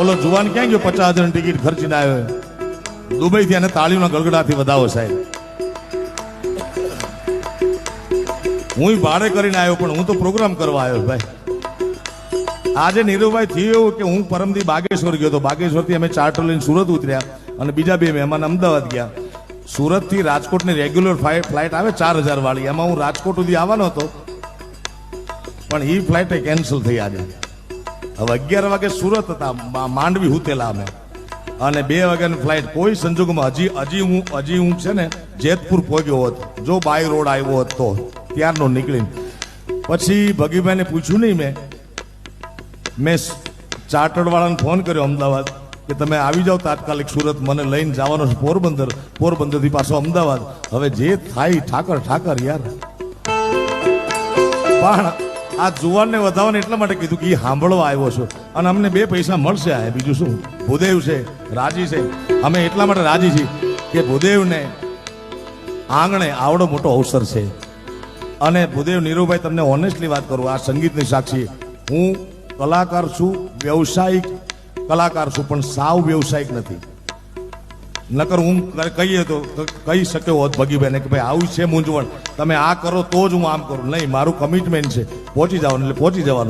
ઓલો જુવાન ક્યાં ગયો? 50,000 ટિકિટ ખર્ચીને આવ્યો દુબઈ થી, અને તાળીઓના ગળગડાથી વધાવો સાહેબ. હું ભાડે કરીને આવ્યો, પણ હું તો પ્રોગ્રામ કરવા આવ્યો ભાઈ. આજે નીરુભાઈ થયું એવું કે હું પરમદી બાગેશ્વર ગયો હતો. બાગેશ્વરથી અમે ચાર્ટર લઈને સુરત ઉતર્યા અને બીજા બે મહેમાન અમદાવાદ ગયા. સુરત થી રાજકોટની રેગ્યુલર ફ્લાઇટ આવે 4,000 વાળી, એમાં હું રાજકોટ સુધી આવવાનો હતો, પણ એ ફ્લાઇટ કેન્સલ થઈ આજે. હવે 11 વાગે સુરત હતા, માંડવી હુતેલા અમે, અને 2 વાગ્યાની ફ્લાઇટ. કોઈ સંજોગોમાં હજી હું છે ને જેતપુર પહોંચ્યો હોત, જો બાય રોડ આવ્યો હોત તો ત્યારનો નીકળીને. પછી ભગીભાઈને પૂછ્યું નહીં, મેં ચાર્ટર્ડ વાળાને ફોન કર્યો અમદાવાદ કે તમે આવી જાઓ તાત્કાલિક સુરત, મને લઈને જવાનો છે પોરબંદર, પોરબંદરથી પાછો અમદાવાદ. હવે જે થાય ઠાકર યાર. પણ આ જુવાનને વધાવવાને એટલા માટે કીધું કે એ સાંભળવા આવ્યો છો અને અમને 2 પૈસા મળશે. આ બીજું શું? ભૂદેવ છે, રાજી છે. અમે એટલા માટે રાજી છીએ કે ભૂદેવને આંગણે આવડો મોટો અવસર છે. અને ભૂદેવ, નીરુભાઈ, તમને ઓનેસ્ટલી વાત કરું, આ સંગીતની સાક્ષી, હું કલાકાર છું, વ્યવસાયિક કલાકાર છું, પણ સાવ વ્યવસાયિક નથી. નકર હું કહીએ તો કહી શક્યો હોત ભગીભાઈને કે ભાઈ આવું છે મૂંઝવણ, તમે આ કરો તો જ હું આમ કરું. નહીં, મારું કમિટમેન્ટ છે, પહોંચી જવાનું એટલે પહોંચી જવાનું.